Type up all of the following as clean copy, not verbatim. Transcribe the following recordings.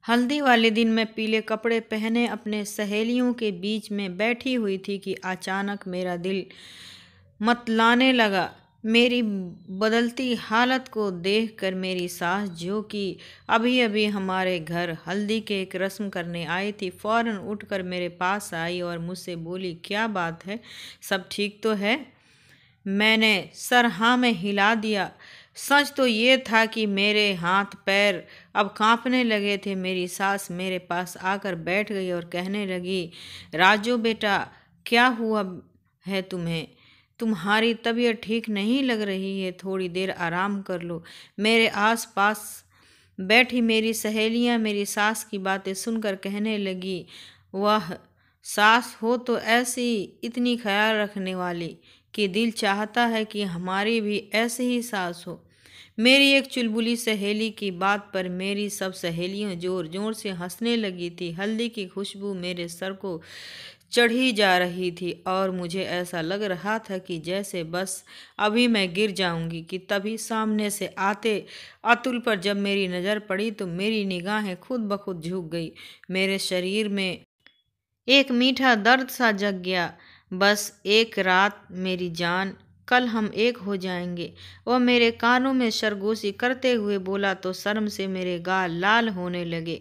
हल्दी वाले दिन मैं पीले कपड़े पहने अपने सहेलियों के बीच में बैठी हुई थी कि अचानक मेरा दिल मतलाने लगा। मेरी बदलती हालत को देखकर मेरी सास, जो कि अभी अभी हमारे घर हल्दी की एक रस्म करने आई थी, फौरन उठकर मेरे पास आई और मुझसे बोली, क्या बात है, सब ठीक तो है? मैंने सर हाँ में हिला दिया। सच तो ये था कि मेरे हाथ पैर अब कांपने लगे थे। मेरी सास मेरे पास आकर बैठ गई और कहने लगी, राजू बेटा, क्या हुआ है तुम्हें? तुम्हारी तबीयत ठीक नहीं लग रही है, थोड़ी देर आराम कर लो। मेरे आस पास बैठी मेरी सहेलियां मेरी सास की बातें सुनकर कहने लगी, वह सास हो तो ऐसी इतनी ख्याल रखने वाली कि दिल चाहता है कि हमारी भी ऐसे ही सास हो। मेरी एक चुलबुली सहेली की बात पर मेरी सब सहेलियां जोर जोर से हंसने लगी थी। हल्दी की खुशबू मेरे सर को चढ़ी जा रही थी और मुझे ऐसा लग रहा था कि जैसे बस अभी मैं गिर जाऊंगी कि तभी सामने से आते अतुल पर जब मेरी नज़र पड़ी तो मेरी निगाहें खुद ब खुद झुक गई। मेरे शरीर में एक मीठा दर्द सा जग गया। बस एक रात मेरी जान, कल हम एक हो जाएंगे। वह मेरे कानों में सरगोशी करते हुए बोला तो शर्म से मेरे गाल लाल होने लगे।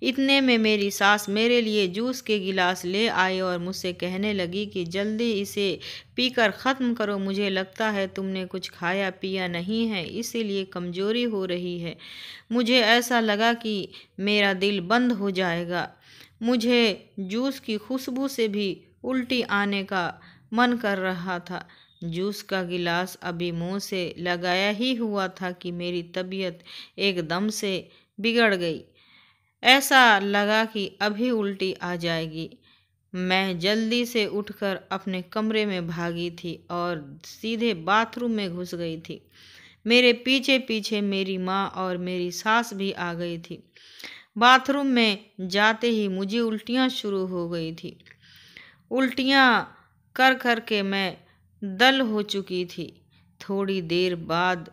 इतने में मेरी सास मेरे लिए जूस के गिलास ले आई और मुझसे कहने लगी कि जल्दी इसे पीकर ख़त्म करो। मुझे लगता है तुमने कुछ खाया पिया नहीं है, इसीलिए कमज़ोरी हो रही है। मुझे ऐसा लगा कि मेरा दिल बंद हो जाएगा। मुझे जूस की खुशबू से भी उल्टी आने का मन कर रहा था। जूस का गिलास अभी मुंह से लगाया ही हुआ था कि मेरी तबीयत एकदम से बिगड़ गई। ऐसा लगा कि अभी उल्टी आ जाएगी। मैं जल्दी से उठकर अपने कमरे में भागी थी और सीधे बाथरूम में घुस गई थी। मेरे पीछे पीछे मेरी माँ और मेरी सास भी आ गई थी। बाथरूम में जाते ही मुझे उल्टियाँ शुरू हो गई थी। उल्टियाँ कर कर के मैं दल हो चुकी थी। थोड़ी देर बाद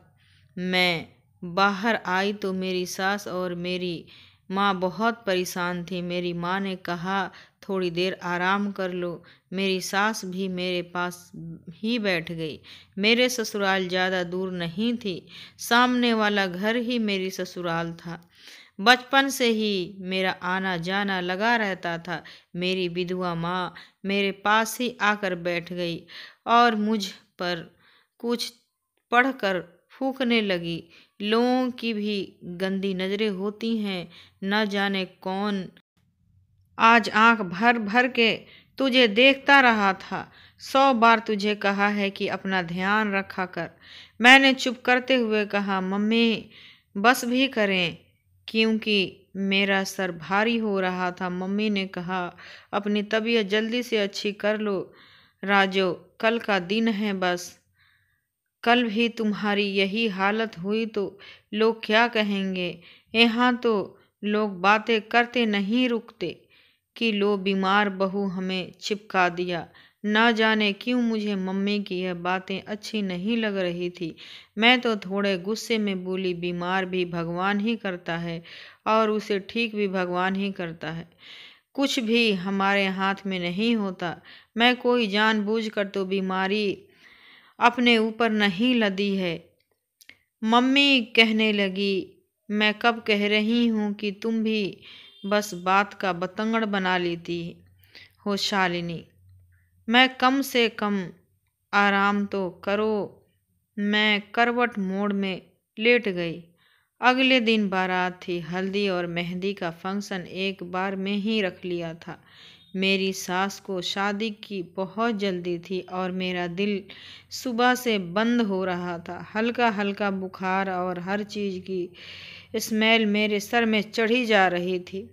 मैं बाहर आई तो मेरी सास और मेरी माँ बहुत परेशान थी। मेरी माँ ने कहा, थोड़ी देर आराम कर लो। मेरी सास भी मेरे पास ही बैठ गई। मेरे ससुराल ज़्यादा दूर नहीं थी, सामने वाला घर ही मेरी ससुराल था। बचपन से ही मेरा आना जाना लगा रहता था। मेरी विधवा माँ मेरे पास ही आकर बैठ गई और मुझ पर कुछ पढ़कर फूंकने लगी। लोगों की भी गंदी नज़रें होती हैं, न जाने कौन आज आंख भर भर के तुझे देखता रहा था। 100 बार तुझे कहा है कि अपना ध्यान रखा कर। मैंने चुप करते हुए कहा, मम्मी बस भी करें, क्योंकि मेरा सर भारी हो रहा था। मम्मी ने कहा, अपनी तबीयत जल्दी से अच्छी कर लो राजो, कल का दिन है बस। कल भी तुम्हारी यही हालत हुई तो लोग क्या कहेंगे? यहाँ तो लोग बातें करते नहीं रुकते कि लो बीमार बहू हमें चिपका दिया। न जाने क्यों मुझे मम्मी की यह बातें अच्छी नहीं लग रही थी। मैं तो थोड़े गुस्से में बोली, बीमार भी भगवान ही करता है और उसे ठीक भी भगवान ही करता है। कुछ भी हमारे हाथ में नहीं होता। मैं कोई जानबूझकर तो बीमारी अपने ऊपर नहीं लदी है। मम्मी कहने लगी, मैं कब कह रही हूँ कि तुम भी बस बात का बतंगड़ बना लेती हो शालिनी। मैं कम से कम आराम तो करो। मैं करवट मोड़ में लेट गई। अगले दिन बारात थी। हल्दी और मेहंदी का फंक्शन एक बार में ही रख लिया था। मेरी सास को शादी की बहुत जल्दी थी और मेरा दिल सुबह से बंद हो रहा था। हल्का हल्का बुखार और हर चीज़ की स्मेल मेरे सर में चढ़ी जा रही थी।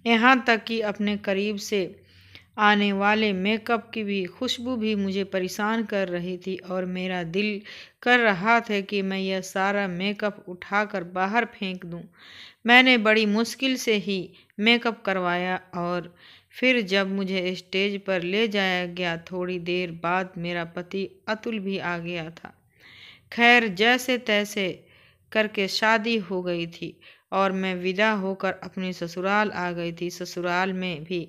यहाँ तक कि अपने करीब से आने वाले मेकअप की भी खुशबू भी मुझे परेशान कर रही थी और मेरा दिल कर रहा था कि मैं यह सारा मेकअप उठाकर बाहर फेंक दूं। मैंने बड़ी मुश्किल से ही मेकअप करवाया और फिर जब मुझे स्टेज पर ले जाया गया, थोड़ी देर बाद मेरा पति अतुल भी आ गया था। खैर, जैसे तैसे करके शादी हो गई थी और मैं विदा होकर अपने ससुराल आ गई थी। ससुराल में भी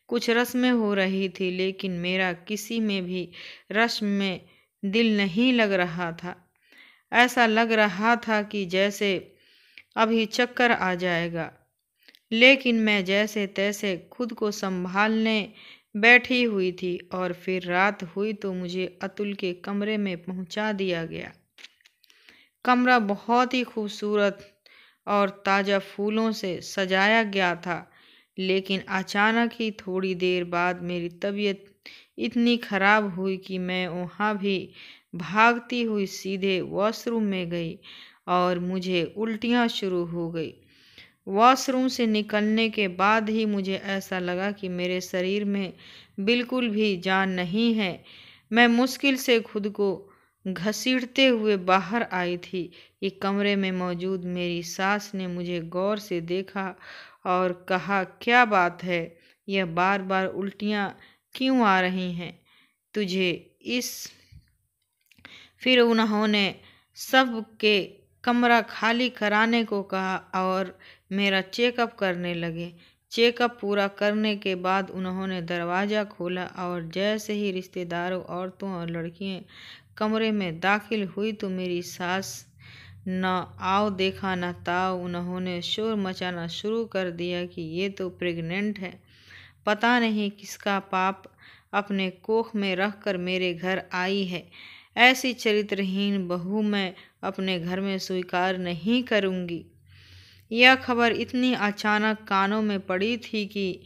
कुछ रस्में हो रही थी, लेकिन मेरा किसी में भी रस्म में दिल नहीं लग रहा था। ऐसा लग रहा था कि जैसे अभी चक्कर आ जाएगा। लेकिन मैं जैसे तैसे खुद को संभालने बैठी हुई थी और फिर रात हुई तो मुझे अतुल के कमरे में पहुंचा दिया गया। कमरा बहुत ही खूबसूरत और ताज़ा फूलों से सजाया गया था, लेकिन अचानक ही थोड़ी देर बाद मेरी तबीयत इतनी खराब हुई कि मैं वहाँ भी भागती हुई सीधे वॉशरूम में गई और मुझे उल्टियाँ शुरू हो गई। वॉशरूम से निकलने के बाद ही मुझे ऐसा लगा कि मेरे शरीर में बिल्कुल भी जान नहीं है। मैं मुश्किल से खुद को घसीटते हुए बाहर आई थी कि कमरे में मौजूद मेरी सास ने मुझे गौर से देखा और कहा, क्या बात है, यह बार बार उल्टियाँ क्यों आ रही हैं तुझे? फिर उन्होंने सबके कमरा खाली कराने को कहा और मेरा चेकअप करने लगे। चेकअप पूरा करने के बाद उन्होंने दरवाज़ा खोला और जैसे ही रिश्तेदारों, औरतों और लड़कियां कमरे में दाखिल हुई तो मेरी सास न आओ देखा न ताओ, उन्होंने शोर मचाना शुरू कर दिया कि ये तो प्रेग्नेंट है। पता नहीं किसका पाप अपने कोख में रखकर मेरे घर आई है। ऐसी चरित्रहीन बहू मैं अपने घर में स्वीकार नहीं करूँगी। यह खबर इतनी अचानक कानों में पड़ी थी कि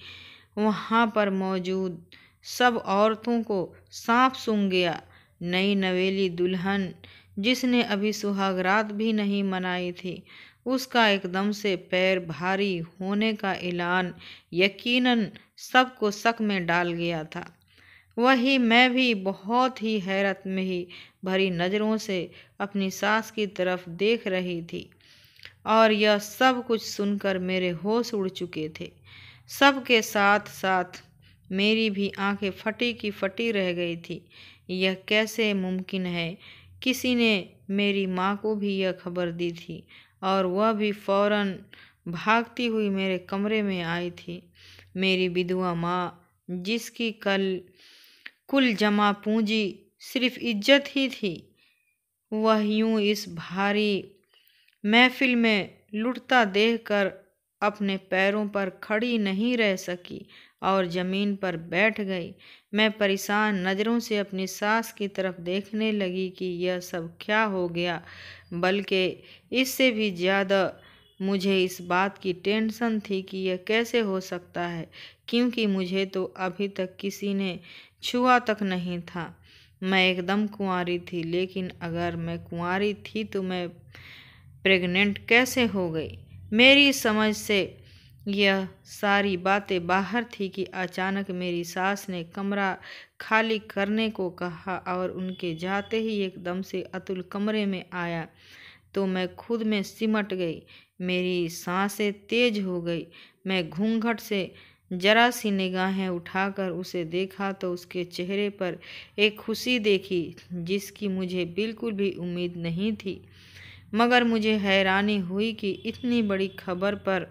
वहाँ पर मौजूद सब औरतों को सांप सूंघ गया। नई नवेली दुल्हन, जिसने अभी सुहागरात भी नहीं मनाई थी, उसका एकदम से पैर भारी होने का ऐलान यकीनन सबको शक में डाल गया था। वही मैं भी बहुत ही हैरत में ही भरी नज़रों से अपनी सास की तरफ देख रही थी और यह सब कुछ सुनकर मेरे होश उड़ चुके थे। सबके साथ साथ मेरी भी आंखें फटी की फटी रह गई थी। यह कैसे मुमकिन है? किसी ने मेरी माँ को भी यह खबर दी थी और वह भी फौरन भागती हुई मेरे कमरे में आई थी। मेरी विधवा माँ, जिसकी कुल जमा पूंजी सिर्फ इज्जत ही थी, वह यूं इस भारी महफिल में लुटता देखकर अपने पैरों पर खड़ी नहीं रह सकी और ज़मीन पर बैठ गई। मैं परेशान नज़रों से अपनी सास की तरफ देखने लगी कि यह सब क्या हो गया, बल्कि इससे भी ज़्यादा मुझे इस बात की टेंशन थी कि यह कैसे हो सकता है, क्योंकि मुझे तो अभी तक किसी ने छुआ तक नहीं था। मैं एकदम कुंवारी थी, लेकिन अगर मैं कुंवारी थी तो मैं प्रेग्नेंट कैसे हो गई? मेरी समझ से यह सारी बातें बाहर थी कि अचानक मेरी सास ने कमरा खाली करने को कहा और उनके जाते ही एकदम से अतुल कमरे में आया तो मैं खुद में सिमट गई। मेरी सांसें तेज हो गई। मैं घूंघट से जरा सी निगाहें उठाकर उसे देखा तो उसके चेहरे पर एक खुशी देखी जिसकी मुझे बिल्कुल भी उम्मीद नहीं थी। मगर मुझे हैरानी हुई कि इतनी बड़ी खबर पर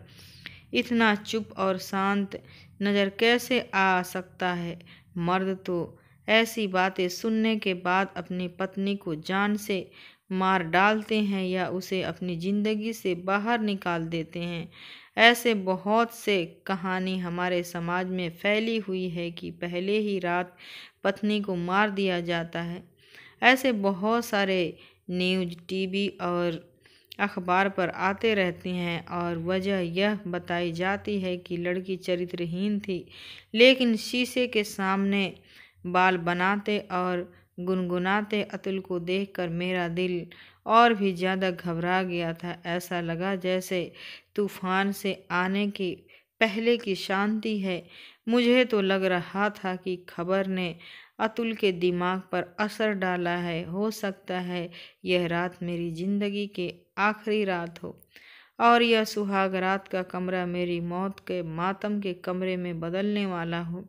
इतना चुप और शांत नज़र कैसे आ सकता है। मर्द तो ऐसी बातें सुनने के बाद अपनी पत्नी को जान से मार डालते हैं या उसे अपनी ज़िंदगी से बाहर निकाल देते हैं। ऐसे बहुत से कहानी हमारे समाज में फैली हुई है कि पहले ही रात पत्नी को मार दिया जाता है। ऐसे बहुत सारे न्यूज़, टीवी और अखबार पर आते रहते हैं और वजह यह बताई जाती है कि लड़की चरित्रहीन थी, लेकिन शीशे के सामने बाल बनाते और गुनगुनाते अतुल को देखकर मेरा दिल और भी ज़्यादा घबरा गया था। ऐसा लगा जैसे तूफान से आने के पहले की शांति है। मुझे तो लग रहा था कि खबर ने अतुल के दिमाग पर असर डाला है। हो सकता है यह रात मेरी ज़िंदगी के आखिरी रात हो और यह सुहाग रात का कमरा मेरी मौत के मातम के कमरे में बदलने वाला हो।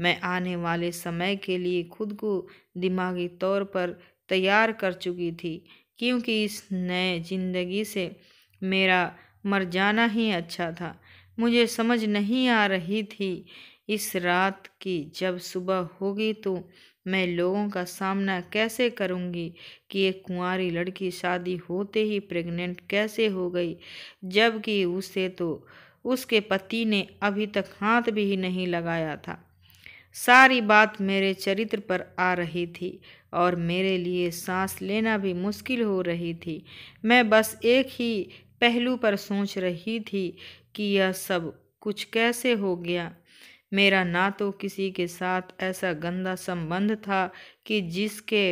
मैं आने वाले समय के लिए खुद को दिमागी तौर पर तैयार कर चुकी थी, क्योंकि इस नए ज़िंदगी से मेरा मर जाना ही अच्छा था। मुझे समझ नहीं आ रही थी इस रात की जब सुबह होगी तो मैं लोगों का सामना कैसे करूंगी कि एक कुंवारी लड़की शादी होते ही प्रेग्नेंट कैसे हो गई, जबकि उसे तो उसके पति ने अभी तक हाथ भी नहीं लगाया था। सारी बात मेरे चरित्र पर आ रही थी और मेरे लिए सांस लेना भी मुश्किल हो रही थी। मैं बस एक ही पहलू पर सोच रही थी कि यह सब कुछ कैसे हो गया। मेरा ना तो किसी के साथ ऐसा गंदा संबंध था कि जिसके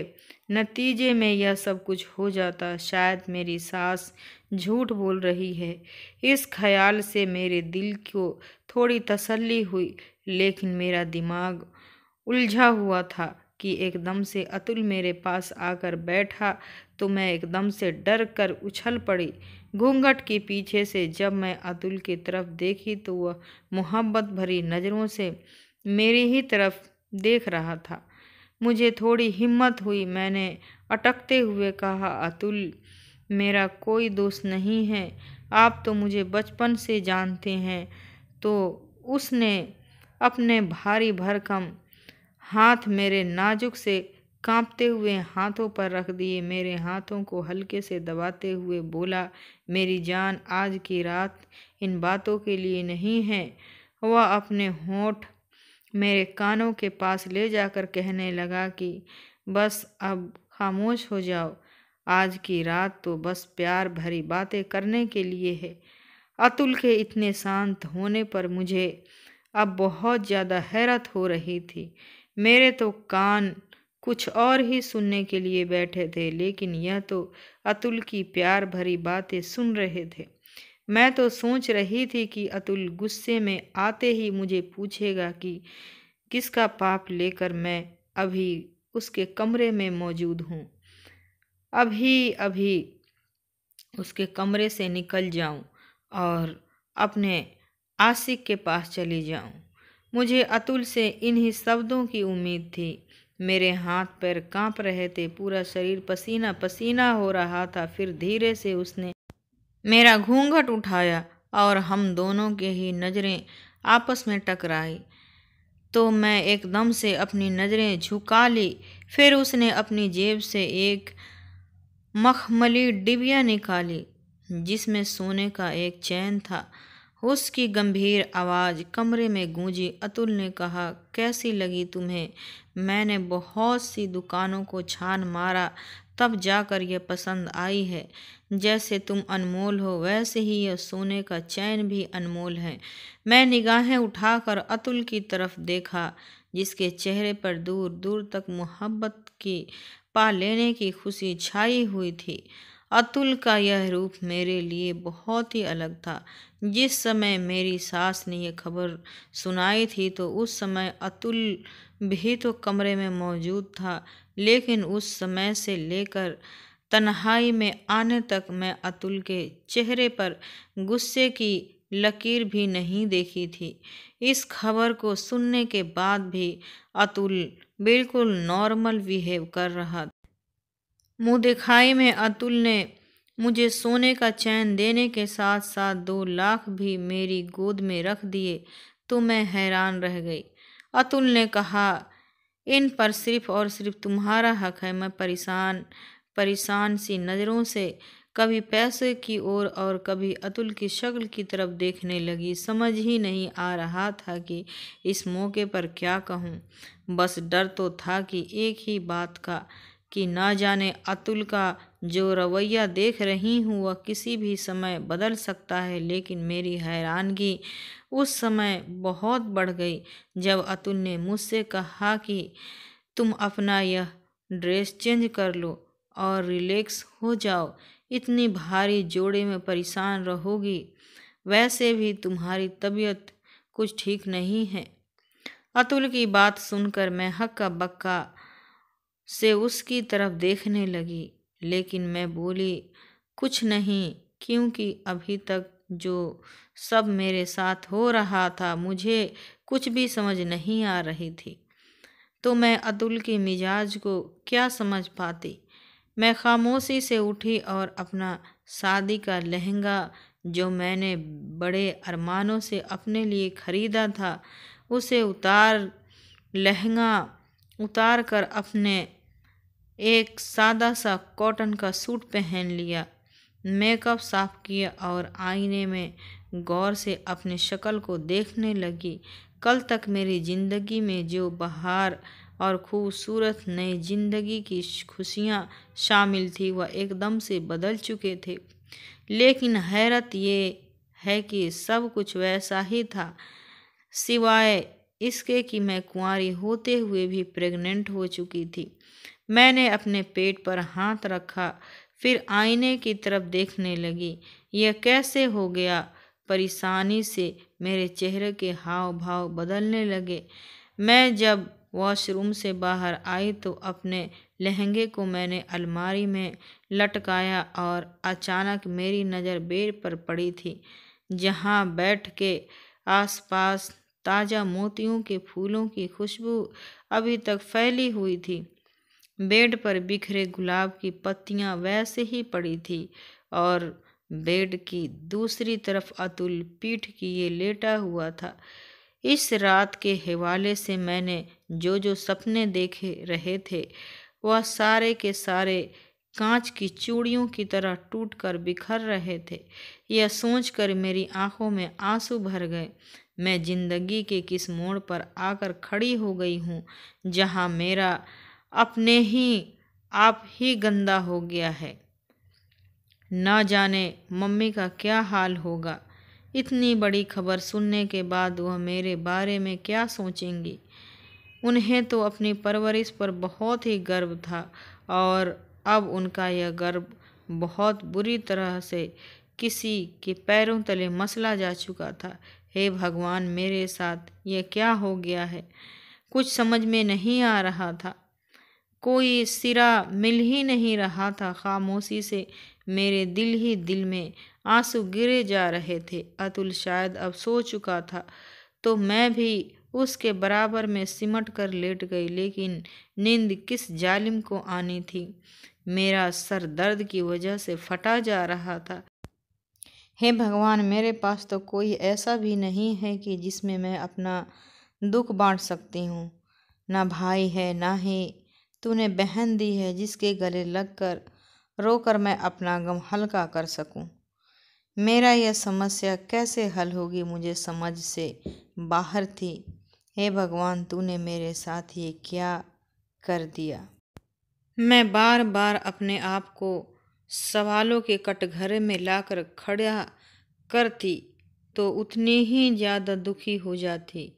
नतीजे में यह सब कुछ हो जाता। शायद मेरी सास झूठ बोल रही है। इस ख्याल से मेरे दिल को थोड़ी तसल्ली हुई, लेकिन मेरा दिमाग उलझा हुआ था कि एकदम से अतुल मेरे पास आकर बैठा तो मैं एकदम से डर कर उछल पड़ी। घूंघट के पीछे से जब मैं अतुल की तरफ देखी तो वह मोहब्बत भरी नज़रों से मेरी ही तरफ देख रहा था। मुझे थोड़ी हिम्मत हुई। मैंने अटकते हुए कहा, अतुल, मेरा कोई दोस्त नहीं है। आप तो मुझे बचपन से जानते हैं। तो उसने अपने भारी भरकम हाथ मेरे नाजुक से कांपते हुए हाथों पर रख दिए। मेरे हाथों को हल्के से दबाते हुए बोला, मेरी जान, आज की रात इन बातों के लिए नहीं है। वह अपने होंठ मेरे कानों के पास ले जाकर कहने लगा कि बस अब खामोश हो जाओ। आज की रात तो बस प्यार भरी बातें करने के लिए है। अतुल के इतने शांत होने पर मुझे अब बहुत ज़्यादा हैरत हो रही थी। मेरे तो कान कुछ और ही सुनने के लिए बैठे थे, लेकिन यह तो अतुल की प्यार भरी बातें सुन रहे थे। मैं तो सोच रही थी कि अतुल गुस्से में आते ही मुझे पूछेगा कि किसका पाप लेकर मैं अभी उसके कमरे में मौजूद हूँ। अभी अभी उसके कमरे से निकल जाऊं और अपने आशिक के पास चली जाऊं। मुझे अतुल से इन्हीं शब्दों की उम्मीद थी। मेरे हाथ पैर कांप रहे थे, पूरा शरीर पसीना पसीना हो रहा था। फिर धीरे से उसने मेरा घूंघट उठाया और हम दोनों के ही नज़रें आपस में टकराई। तो मैं एकदम से अपनी नज़रें झुका ली। फिर उसने अपनी जेब से एक मखमली डिबिया निकाली जिसमें सोने का एक चैन था। उसकी गंभीर आवाज़ कमरे में गूंजी। अतुल ने कहा, कैसी लगी तुम्हें? मैंने बहुत सी दुकानों को छान मारा, तब जाकर यह पसंद आई है। जैसे तुम अनमोल हो, वैसे ही यह सोने का चैन भी अनमोल है। मैं निगाहें उठाकर अतुल की तरफ देखा, जिसके चेहरे पर दूर दूर तक मोहब्बत की पा लेने की खुशी छाई हुई थी। अतुल का यह रूप मेरे लिए बहुत ही अलग था। जिस समय मेरी सास ने यह खबर सुनाई थी तो उस समय अतुल भी तो कमरे में मौजूद था, लेकिन उस समय से लेकर तन्हाई में आने तक मैं अतुल के चेहरे पर गुस्से की लकीर भी नहीं देखी थी। इस खबर को सुनने के बाद भी अतुल बिल्कुल नॉर्मल बिहेव कर रहा। मुंह दिखाई में अतुल ने मुझे सोने का चैन देने के साथ साथ 2 लाख भी मेरी गोद में रख दिए तो मैं हैरान रह गई। अतुल ने कहा, इन पर सिर्फ और सिर्फ तुम्हारा हक है। मैं परेशान परेशान सी नज़रों से कभी पैसे की ओर और कभी अतुल की शक्ल की तरफ देखने लगी। समझ ही नहीं आ रहा था कि इस मौके पर क्या कहूँ। बस डर तो था कि एक ही बात का, कि ना जाने अतुल का जो रवैया देख रही हूँ वह किसी भी समय बदल सकता है। लेकिन मेरी हैरानगी उस समय बहुत बढ़ गई जब अतुल ने मुझसे कहा कि तुम अपना यह ड्रेस चेंज कर लो और रिलैक्स हो जाओ। इतनी भारी जोड़े में परेशान रहोगी, वैसे भी तुम्हारी तबीयत कुछ ठीक नहीं है। अतुल की बात सुनकर मैं हक्का बक्का से उसकी तरफ देखने लगी, लेकिन मैं बोली कुछ नहीं, क्योंकि अभी तक जो सब मेरे साथ हो रहा था मुझे कुछ भी समझ नहीं आ रही थी। तो मैं अतुल के मिजाज को क्या समझ पाती। मैं खामोशी से उठी और अपना शादी का लहंगा जो मैंने बड़े अरमानों से अपने लिए खरीदा था, उसे लहंगा उतार कर अपने एक सादा सा कॉटन का सूट पहन लिया। मेकअप साफ किया और आईने में गौर से अपनी शक्ल को देखने लगी। कल तक मेरी ज़िंदगी में जो बहार और खूबसूरत नई ज़िंदगी की खुशियाँ शामिल थी, वह एकदम से बदल चुके थे। लेकिन हैरत ये है कि सब कुछ वैसा ही था, सिवाय इसके कि मैं कुंवारी होते हुए भी प्रेग्नेंट हो चुकी थी। मैंने अपने पेट पर हाथ रखा, फिर आईने की तरफ देखने लगी। यह कैसे हो गया? परेशानी से मेरे चेहरे के हाव भाव बदलने लगे। मैं जब वॉशरूम से बाहर आई तो अपने लहंगे को मैंने अलमारी में लटकाया और अचानक मेरी नज़र बेड पर पड़ी थी, जहाँ बैठ के आसपास ताज़ा मोतियों के फूलों की खुशबू अभी तक फैली हुई थी। बेड पर बिखरे गुलाब की पत्तियां वैसे ही पड़ी थी और बेड की दूसरी तरफ अतुल पीठ किए लेटा हुआ था। इस रात के हवाले से मैंने जो जो सपने देखे रहे थे, वह सारे के सारे कांच की चूड़ियों की तरह टूटकर बिखर रहे थे। यह सोचकर मेरी आंखों में आंसू भर गए। मैं जिंदगी के किस मोड़ पर आकर खड़ी हो गई हूँ, जहाँ मेरा अपने ही आप ही गंदा हो गया है। ना जाने मम्मी का क्या हाल होगा। इतनी बड़ी खबर सुनने के बाद वह मेरे बारे में क्या सोचेंगी। उन्हें तो अपनी परवरिश पर बहुत ही गर्व था और अब उनका यह गर्व बहुत बुरी तरह से किसी के पैरों तले मसला जा चुका था। हे भगवान, मेरे साथ यह क्या हो गया है? कुछ समझ में नहीं आ रहा था। कोई सिरा मिल ही नहीं रहा था। खामोशी से मेरे दिल ही दिल में आंसू गिरे जा रहे थे। अतुल शायद अब सो चुका था तो मैं भी उसके बराबर में सिमट कर लेट गई, लेकिन नींद किस जालिम को आनी थी। मेरा सर दर्द की वजह से फटा जा रहा था। हे भगवान, मेरे पास तो कोई ऐसा भी नहीं है कि जिसमें मैं अपना दुख बांट सकती हूँ। ना भाई है, ना ही तूने बहन दी है जिसके गले लगकर रोकर मैं अपना गम हल्का कर सकूं। मेरा यह समस्या कैसे हल होगी, मुझे समझ से बाहर थी। हे भगवान, तूने मेरे साथ ये क्या कर दिया? मैं बार बार अपने आप को सवालों के कटघरे में लाकर खड़ा करती तो उतनी ही ज़्यादा दुखी हो जाती।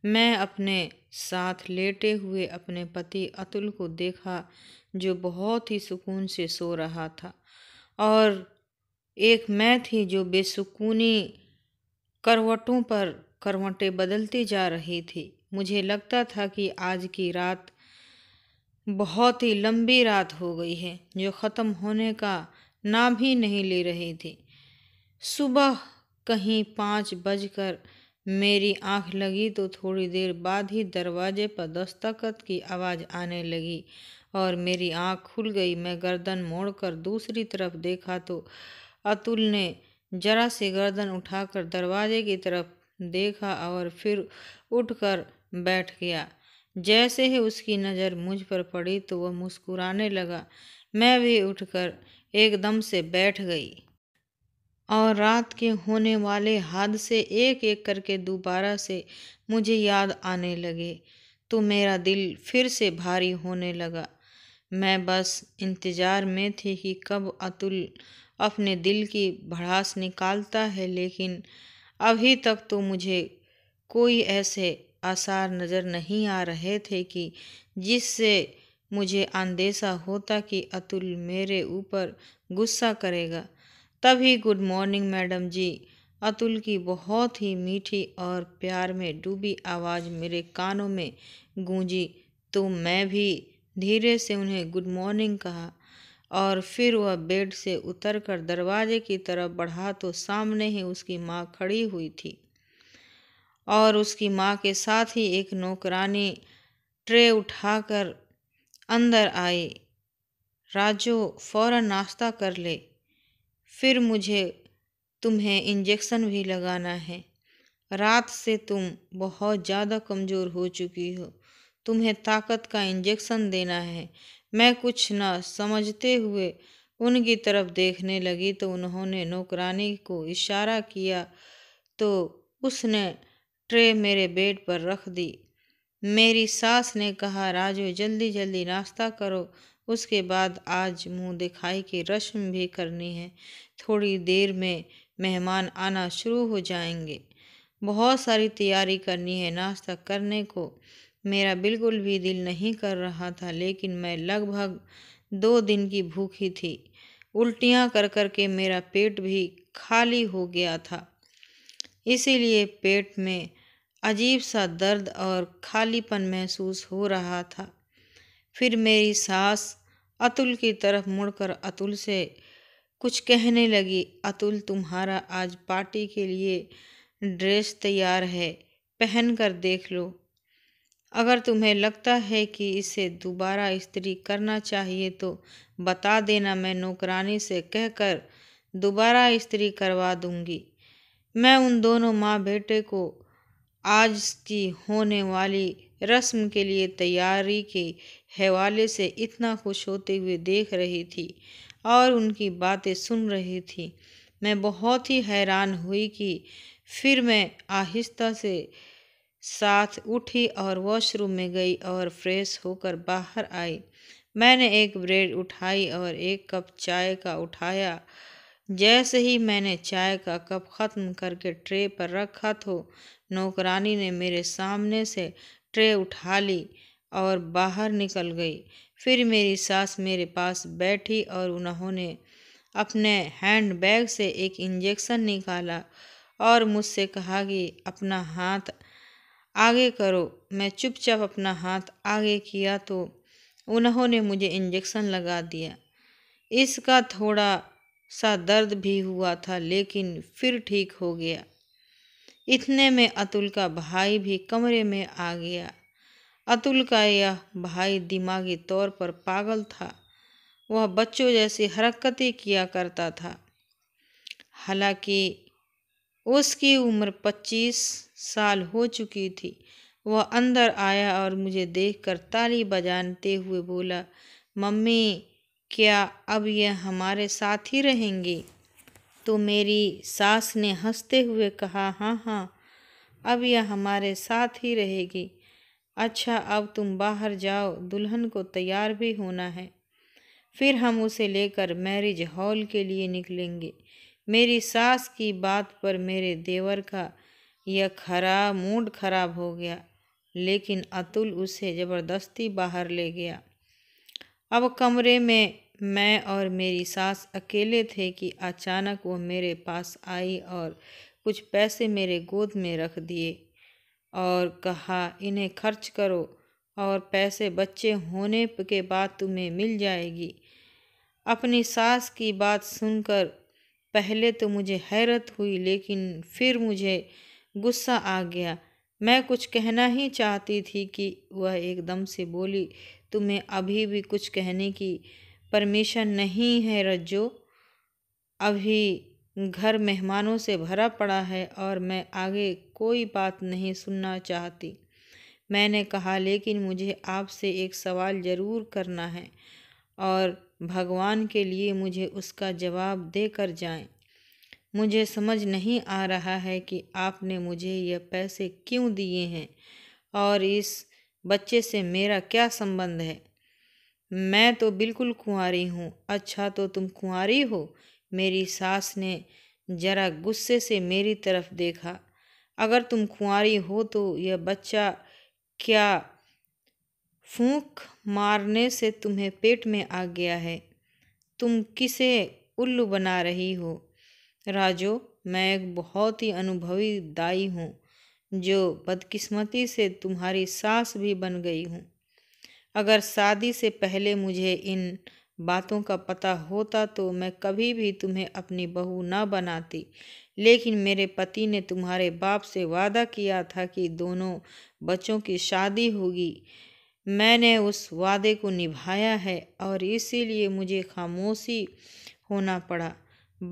मैं अपने साथ लेटे हुए अपने पति अतुल को देखा, जो बहुत ही सुकून से सो रहा था, और एक मैं थी जो बेसुकूनी करवटों पर करवटें बदलती जा रही थी। मुझे लगता था कि आज की रात बहुत ही लंबी रात हो गई है, जो ख़त्म होने का नाम ही नहीं ले रही थी। सुबह कहीं 5 बजकर मेरी आंख लगी तो थोड़ी देर बाद ही दरवाजे पर दस्तखत की आवाज़ आने लगी और मेरी आंख खुल गई। मैं गर्दन मोड़कर दूसरी तरफ देखा तो अतुल ने जरा सी गर्दन उठाकर दरवाजे की तरफ देखा और फिर उठकर बैठ गया। जैसे ही उसकी नज़र मुझ पर पड़ी तो वह मुस्कुराने लगा। मैं भी उठकर एकदम से बैठ गई और रात के होने वाले हादसे एक एक करके दोबारा से मुझे याद आने लगे तो मेरा दिल फिर से भारी होने लगा। मैं बस इंतज़ार में थी कि कब अतुल अपने दिल की भड़ास निकालता है, लेकिन अभी तक तो मुझे कोई ऐसे आसार नज़र नहीं आ रहे थे कि जिससे मुझे अंदेशा होता कि अतुल मेरे ऊपर गुस्सा करेगा। तभी गुड मॉर्निंग मैडम जी, अतुल की बहुत ही मीठी और प्यार में डूबी आवाज़ मेरे कानों में गूंजी तो मैं भी धीरे से उन्हें गुड मॉर्निंग कहा और फिर वह बेड से उतरकर दरवाजे की तरफ बढ़ा तो सामने ही उसकी माँ खड़ी हुई थी और उसकी माँ के साथ ही एक नौकरानी ट्रे उठाकर अंदर आई। राजू, फौरन नाश्ता कर ले। फिर मुझे तुम्हें इंजेक्शन भी लगाना है। रात से तुम बहुत ज़्यादा कमज़ोर हो चुकी हो, तुम्हें ताकत का इंजेक्शन देना है। मैं कुछ न समझते हुए उनकी तरफ देखने लगी तो उन्होंने नौकरानी को इशारा किया तो उसने ट्रे मेरे बेड पर रख दी। मेरी सास ने कहा, राजू जल्दी जल्दी नाश्ता करो, उसके बाद आज मुंह दिखाई की रस्म भी करनी है। थोड़ी देर में मेहमान आना शुरू हो जाएंगे, बहुत सारी तैयारी करनी है। नाश्ता करने को मेरा बिल्कुल भी दिल नहीं कर रहा था, लेकिन मैं लगभग 2 दिन की भूखी थी। उल्टियाँ कर कर के मेरा पेट भी खाली हो गया था, इसीलिए पेट में अजीब सा दर्द और खालीपन महसूस हो रहा था। फिर मेरी सास अतुल की तरफ मुड़कर अतुल से कुछ कहने लगी। अतुल, तुम्हारा आज पार्टी के लिए ड्रेस तैयार है, पहन कर देख लो। अगर तुम्हें लगता है कि इसे दोबारा इस्त्री करना चाहिए तो बता देना, मैं नौकरानी से कहकर दोबारा इस्त्री करवा दूंगी। मैं उन दोनों माँ बेटे को आज की होने वाली रस्म के लिए तैयारी के हवाले से इतना खुश होते हुए देख रही थी और उनकी बातें सुन रही थी। मैं बहुत ही हैरान हुई कि फिर मैं आहिस्ता से साथ उठी और वॉशरूम में गई और फ्रेश होकर बाहर आई। मैंने एक ब्रेड उठाई और एक कप चाय का उठाया। जैसे ही मैंने चाय का कप ख़त्म करके ट्रे पर रखा तो नौकरानी ने मेरे सामने से ट्रे उठा ली और बाहर निकल गई। फिर मेरी सास मेरे पास बैठी और उन्होंने अपने हैंड बैग से एक इंजेक्शन निकाला और मुझसे कहा कि अपना हाथ आगे करो। मैं चुपचाप अपना हाथ आगे किया तो उन्होंने मुझे इंजेक्शन लगा दिया। इसका थोड़ा सा दर्द भी हुआ था, लेकिन फिर ठीक हो गया। इतने में अतुल का भाई भी कमरे में आ गया। अतुल का यह भाई दिमागी तौर पर पागल था। वह बच्चों जैसी हरकतें किया करता था। हालांकि उसकी उम्र 25 साल हो चुकी थी। वह अंदर आया और मुझे देखकर ताली बजाते हुए बोला, मम्मी, क्या अब यह हमारे साथ ही रहेंगी? तो मेरी सास ने हंसते हुए कहा, हाँ हाँ, अब यह हमारे साथ ही रहेगी। अच्छा, अब तुम बाहर जाओ, दुल्हन को तैयार भी होना है। फिर हम उसे लेकर मैरिज हॉल के लिए निकलेंगे। मेरी सास की बात पर मेरे देवर का यह मूड खराब हो गया, लेकिन अतुल उसे ज़बरदस्ती बाहर ले गया। अब कमरे में मैं और मेरी सास अकेले थे कि अचानक वो मेरे पास आई और कुछ पैसे मेरे गोद में रख दिए और कहा, इन्हें खर्च करो और पैसे बच्चे होने के बाद तुम्हें मिल जाएगी। अपनी सास की बात सुनकर पहले तो मुझे हैरत हुई, लेकिन फिर मुझे गुस्सा आ गया। मैं कुछ कहना ही चाहती थी कि वह एकदम से बोली, तुम्हें अभी भी कुछ कहने की परमिशन नहीं है रज्जो। अभी घर मेहमानों से भरा पड़ा है और मैं आगे कोई बात नहीं सुनना चाहती। मैंने कहा, लेकिन मुझे आपसे एक सवाल ज़रूर करना है और भगवान के लिए मुझे उसका जवाब देकर जाएं। मुझे समझ नहीं आ रहा है कि आपने मुझे यह पैसे क्यों दिए हैं और इस बच्चे से मेरा क्या संबंध है। मैं तो बिल्कुल कुंवारी हूँ। अच्छा, तो तुम कुंवारी हो? मेरी सास ने जरा गुस्से से मेरी तरफ देखा। अगर तुम कुंवारी हो तो यह बच्चा क्या फूंक मारने से तुम्हें पेट में आ गया है? तुम किसे उल्लू बना रही हो? राजू, मैं एक बहुत ही अनुभवी दाई हूँ जो बदकिस्मती से तुम्हारी सास भी बन गई हूँ। अगर शादी से पहले मुझे इन बातों का पता होता तो मैं कभी भी तुम्हें अपनी बहू न बनाती, लेकिन मेरे पति ने तुम्हारे बाप से वादा किया था कि दोनों बच्चों की शादी होगी। मैंने उस वादे को निभाया है और इसीलिए मुझे खामोशी होना पड़ा।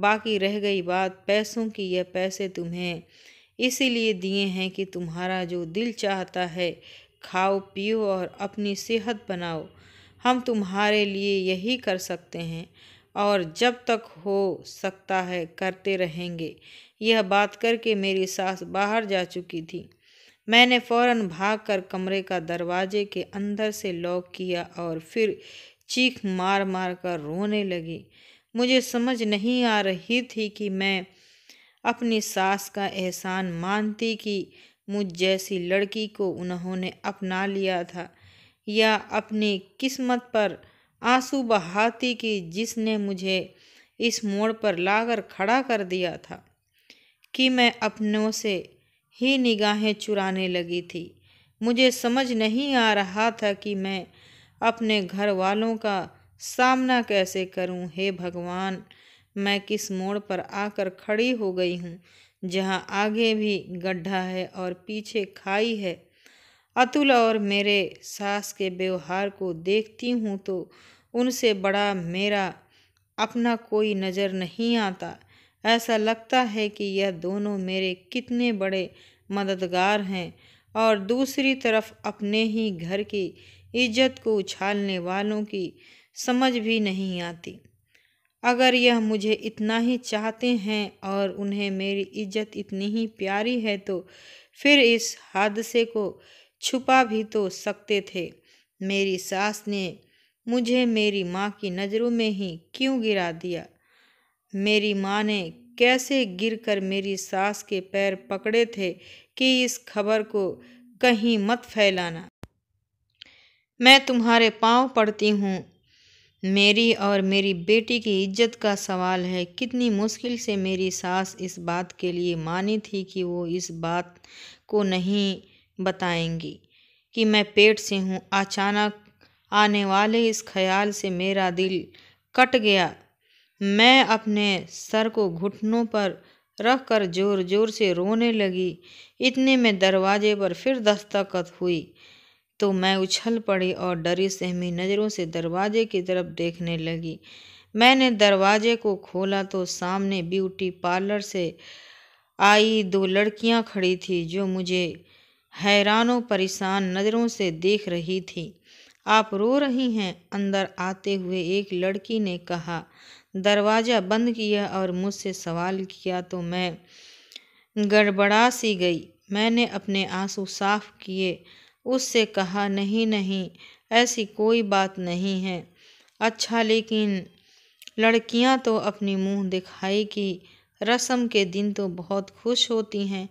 बाकी रह गई बात पैसों की, यह पैसे तुम्हें इसीलिए दिए हैं कि तुम्हारा जो दिल चाहता है खाओ पियो और अपनी सेहत बनाओ। हम तुम्हारे लिए यही कर सकते हैं और जब तक हो सकता है करते रहेंगे। यह बात करके मेरी सास बाहर जा चुकी थी। मैंने फौरन भागकर कमरे का दरवाजे के अंदर से लॉक किया और फिर चीख मार मार कर रोने लगी। मुझे समझ नहीं आ रही थी कि मैं अपनी सास का एहसान मानती कि मुझ जैसी लड़की को उन्होंने अपना लिया था, या अपनी किस्मत पर आंसू बहाती कि जिसने मुझे इस मोड़ पर लाकर खड़ा कर दिया था, कि मैं अपनों से ही निगाहें चुराने लगी थी। मुझे समझ नहीं आ रहा था कि मैं अपने घर वालों का सामना कैसे करूं। हे भगवान, मैं किस मोड़ पर आकर खड़ी हो गई हूँ जहाँ आगे भी गड्ढा है और पीछे खाई है। अतुल और मेरे सास के व्यवहार को देखती हूँ तो उनसे बड़ा मेरा अपना कोई नज़र नहीं आता। ऐसा लगता है कि यह दोनों मेरे कितने बड़े मददगार हैं और दूसरी तरफ अपने ही घर की इज्जत को उछालने वालों की समझ भी नहीं आती। अगर यह मुझे इतना ही चाहते हैं और उन्हें मेरी इज्जत इतनी ही प्यारी है तो फिर इस हादसे को छुपा भी तो सकते थे। मेरी सास ने मुझे मेरी माँ की नज़रों में ही क्यों गिरा दिया? मेरी माँ ने कैसे गिरकर मेरी सास के पैर पकड़े थे कि इस खबर को कहीं मत फैलाना। मैं तुम्हारे पाँव पड़ती हूँ। मेरी और मेरी बेटी की इज्जत का सवाल है। कितनी मुश्किल से मेरी सास इस बात के लिए मानी थी कि वो इस बात को नहीं बताएंगी कि मैं पेट से हूँ। अचानक आने वाले इस ख्याल से मेरा दिल कट गया। मैं अपने सर को घुटनों पर रख कर जोर जोर से रोने लगी। इतने में दरवाजे पर फिर दस्तक हुई तो मैं उछल पड़ी और डरी सहमी नज़रों से दरवाजे की तरफ देखने लगी। मैंने दरवाजे को खोला तो सामने ब्यूटी पार्लर से आई दो लड़कियां खड़ी थी जो मुझे हैरानों परेशान नज़रों से देख रही थी। आप रो रही हैं? अंदर आते हुए एक लड़की ने कहा। दरवाज़ा बंद किया और मुझसे सवाल किया तो मैं गड़बड़ा सी गई। मैंने अपने आंसू साफ किए, उससे कहा नहीं नहीं, ऐसी कोई बात नहीं है। अच्छा, लेकिन लड़कियां तो अपनी मुंह दिखाई की रस्म के दिन तो बहुत खुश होती हैं।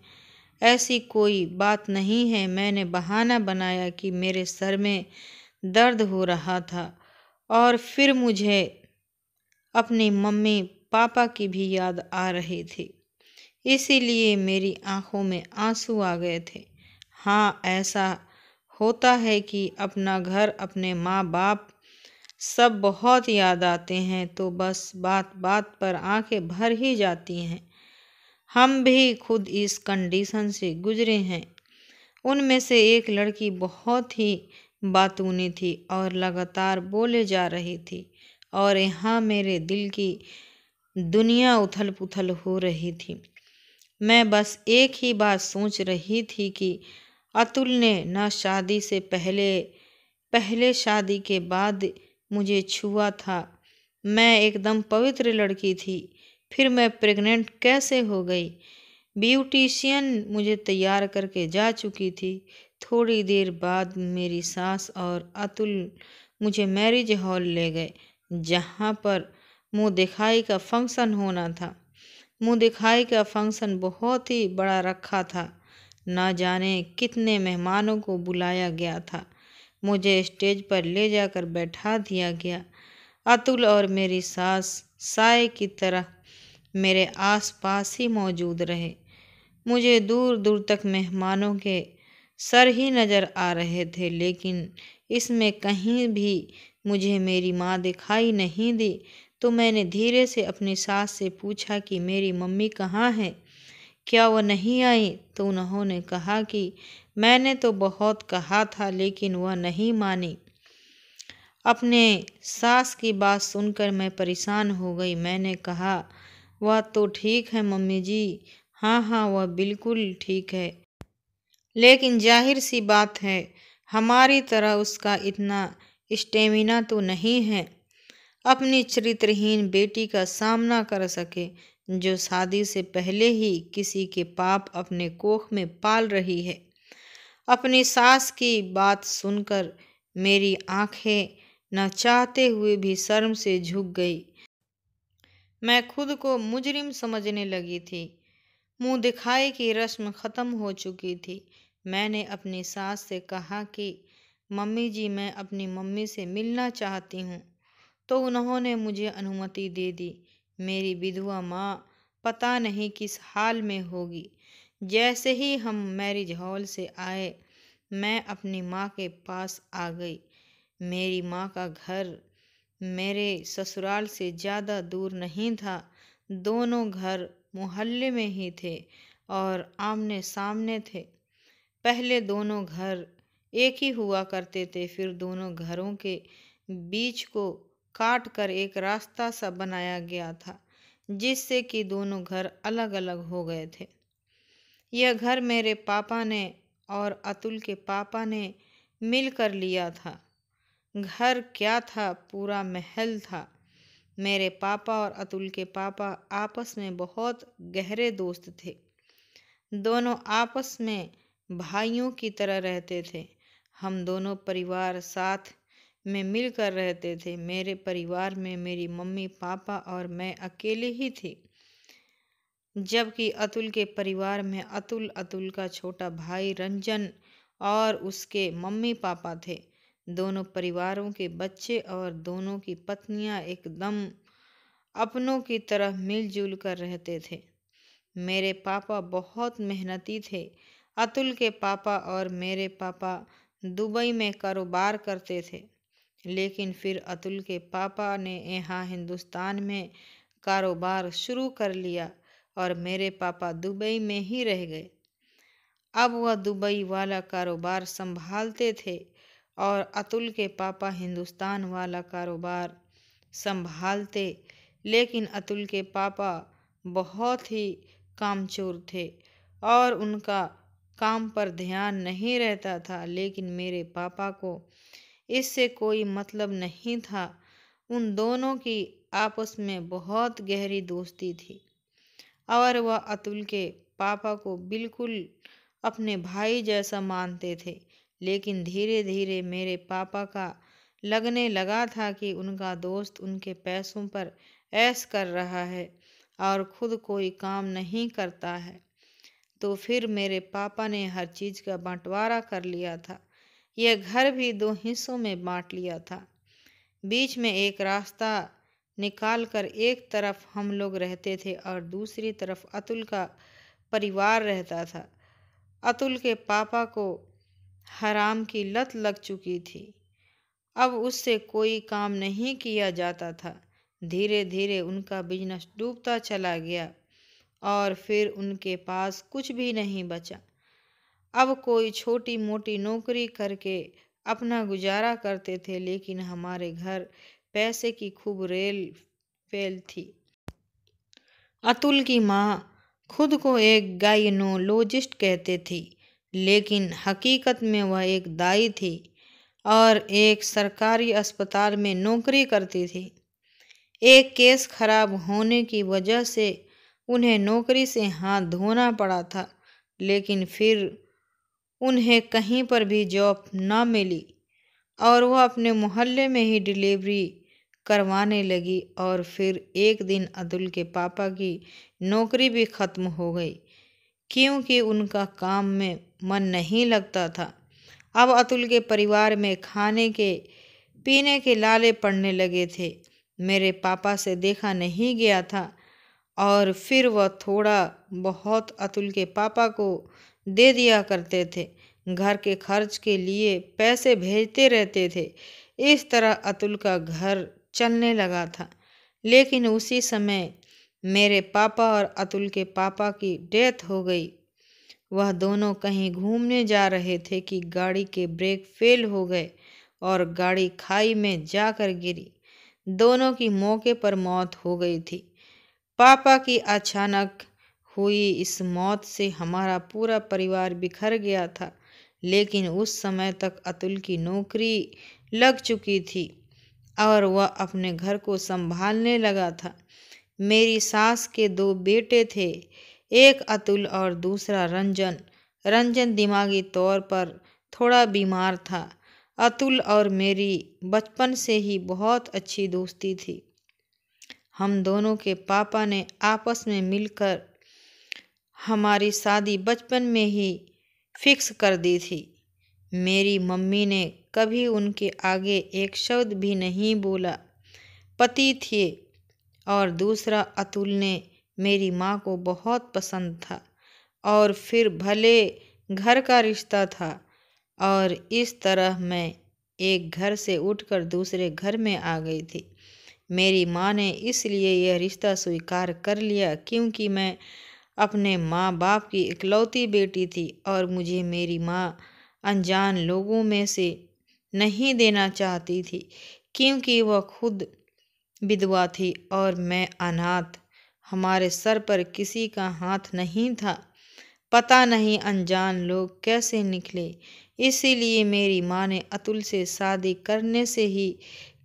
ऐसी कोई बात नहीं है। मैंने बहाना बनाया कि मेरे सर में दर्द हो रहा था और फिर मुझे अपनी मम्मी पापा की भी याद आ रही थी, इसीलिए मेरी आंखों में आंसू आ गए थे। हाँ, ऐसा होता है कि अपना घर, अपने माँ बाप सब बहुत याद आते हैं तो बस बात बात पर आंखें भर ही जाती हैं। हम भी खुद इस कंडीशन से गुजरे हैं। उनमें से एक लड़की बहुत ही बातूनी थी और लगातार बोले जा रही थी और यहाँ मेरे दिल की दुनिया उथल पुथल हो रही थी। मैं बस एक ही बात सोच रही थी कि अतुल ने न शादी से पहले शादी के बाद मुझे छुआ था। मैं एकदम पवित्र लड़की थी, फिर मैं प्रेग्नेंट कैसे हो गई? ब्यूटिशियन मुझे तैयार करके जा चुकी थी। थोड़ी देर बाद मेरी सास और अतुल मुझे मैरिज हॉल ले गए जहाँ पर मुँह दिखाई का फंक्शन होना था। मुँह दिखाई का फंक्शन बहुत ही बड़ा रखा था। ना जाने कितने मेहमानों को बुलाया गया था। मुझे स्टेज पर ले जाकर बैठा दिया गया। अतुल और मेरी सास साए की तरह मेरे आसपास ही मौजूद रहे। मुझे दूर दूर तक मेहमानों के सर ही नज़र आ रहे थे, लेकिन इसमें कहीं भी मुझे मेरी माँ दिखाई नहीं दी। तो मैंने धीरे से अपनी सास से पूछा कि मेरी मम्मी कहाँ है, क्या वह नहीं आई? तो उन्होंने कहा कि मैंने तो बहुत कहा था लेकिन वह नहीं मानी। अपने सास की बात सुनकर मैं परेशान हो गई। मैंने कहा, वह तो ठीक है मम्मी जी। हाँ हाँ, वह बिल्कुल ठीक है, लेकिन जाहिर सी बात है हमारी तरह उसका इतना स्टेमिना तो नहीं है अपनी चरित्रहीन बेटी का सामना कर सके, जो शादी से पहले ही किसी के पाप अपने कोख में पाल रही है। अपनी सास की बात सुनकर मेरी आंखें न चाहते हुए भी शर्म से झुक गई। मैं खुद को मुजरिम समझने लगी थी। मुंह दिखाई की रस्म खत्म हो चुकी थी। मैंने अपनी सास से कहा कि मम्मी जी, मैं अपनी मम्मी से मिलना चाहती हूँ, तो उन्होंने मुझे अनुमति दे दी। मेरी विधवा माँ पता नहीं किस हाल में होगी। जैसे ही हम मैरिज हॉल से आए, मैं अपनी माँ के पास आ गई। मेरी माँ का घर मेरे ससुराल से ज़्यादा दूर नहीं था। दोनों घर मोहल्ले में ही थे और आमने सामने थे। पहले दोनों घर एक ही हुआ करते थे, फिर दोनों घरों के बीच को काट कर एक रास्ता सा बनाया गया था, जिससे कि दोनों घर अलग अलग हो गए थे। यह घर मेरे पापा ने और अतुल के पापा ने मिल कर लिया था। घर क्या था, पूरा महल था। मेरे पापा और अतुल के पापा आपस में बहुत गहरे दोस्त थे। दोनों आपस में भाइयों की तरह रहते थे। हम दोनों परिवार साथ में मिलकर रहते थे। मेरे परिवार में मेरी मम्मी पापा और मैं अकेले ही थी, जबकि अतुल के परिवार में अतुल का छोटा भाई रंजन और उसके मम्मी पापा थे। दोनों परिवारों के बच्चे और दोनों की पत्नियां एकदम अपनों की तरह मिलजुल कर रहते थे। मेरे पापा बहुत मेहनती थे। अतुल के पापा और मेरे पापा दुबई में कारोबार करते थे, लेकिन फिर अतुल के पापा ने यहाँ हिंदुस्तान में कारोबार शुरू कर लिया और मेरे पापा दुबई में ही रह गए। अब वह दुबई वाला कारोबार संभालते थे और अतुल के पापा हिंदुस्तान वाला कारोबार संभालते, लेकिन अतुल के पापा बहुत ही कामचोर थे और उनका काम पर ध्यान नहीं रहता था। लेकिन मेरे पापा को इससे कोई मतलब नहीं था। उन दोनों की आपस में बहुत गहरी दोस्ती थी और वह अतुल के पापा को बिल्कुल अपने भाई जैसा मानते थे। लेकिन धीरे धीरे मेरे पापा का लगने लगा था कि उनका दोस्त उनके पैसों पर ऐश कर रहा है और खुद कोई काम नहीं करता है। तो फिर मेरे पापा ने हर चीज़ का बंटवारा कर लिया था। यह घर भी दो हिस्सों में बांट लिया था। बीच में एक रास्ता निकाल कर एक तरफ हम लोग रहते थे और दूसरी तरफ अतुल का परिवार रहता था। अतुल के पापा को हराम की लत लग चुकी थी। अब उससे कोई काम नहीं किया जाता था। धीरे धीरे उनका बिजनेस डूबता चला गया और फिर उनके पास कुछ भी नहीं बचा। अब कोई छोटी मोटी नौकरी करके अपना गुजारा करते थे, लेकिन हमारे घर पैसे की खूब रेल फेल थी। अतुल की माँ खुद को एक गायनोलॉजिस्ट कहते थी, लेकिन हकीकत में वह एक दाई थी और एक सरकारी अस्पताल में नौकरी करती थी। एक केस खराब होने की वजह से उन्हें नौकरी से हाथ धोना पड़ा था, लेकिन फिर उन्हें कहीं पर भी जॉब ना मिली और वह अपने मोहल्ले में ही डिलीवरी करवाने लगी। और फिर एक दिन अतुल के पापा की नौकरी भी ख़त्म हो गई, क्योंकि उनका काम में मन नहीं लगता था। अब अतुल के परिवार में खाने के पीने के लाले पड़ने लगे थे। मेरे पापा से देखा नहीं गया था और फिर वह थोड़ा बहुत अतुल के पापा को दे दिया करते थे। घर के खर्च के लिए पैसे भेजते रहते थे। इस तरह अतुल का घर चलने लगा था। लेकिन उसी समय मेरे पापा और अतुल के पापा की डेथ हो गई। वह दोनों कहीं घूमने जा रहे थे कि गाड़ी के ब्रेक फेल हो गए और गाड़ी खाई में जाकर गिरी। दोनों की मौके पर मौत हो गई थी। पापा की अचानक हुई इस मौत से हमारा पूरा परिवार बिखर गया था, लेकिन उस समय तक अतुल की नौकरी लग चुकी थी और वह अपने घर को संभालने लगा था। मेरी सास के 2 बेटे थे, एक अतुल और दूसरा रंजन। रंजन दिमागी तौर पर थोड़ा बीमार था। अतुल और मेरी बचपन से ही बहुत अच्छी दोस्ती थी। हम दोनों के पापा ने आपस में मिलकर हमारी शादी बचपन में ही फिक्स कर दी थी। मेरी मम्मी ने कभी उनके आगे एक शब्द भी नहीं बोला। पति थे और दूसरा अतुल ने मेरी माँ को बहुत पसंद था और फिर भले घर का रिश्ता था और इस तरह मैं एक घर से उठकर दूसरे घर में आ गई थी। मेरी माँ ने इसलिए यह रिश्ता स्वीकार कर लिया क्योंकि मैं अपने माँ बाप की इकलौती बेटी थी और मुझे मेरी माँ अनजान लोगों में से नहीं देना चाहती थी क्योंकि वह खुद विधवा थी और मैं अनाथ। हमारे सर पर किसी का हाथ नहीं था। पता नहीं अनजान लोग कैसे निकले। इसीलिए मेरी माँ ने अतुल से शादी करने से ही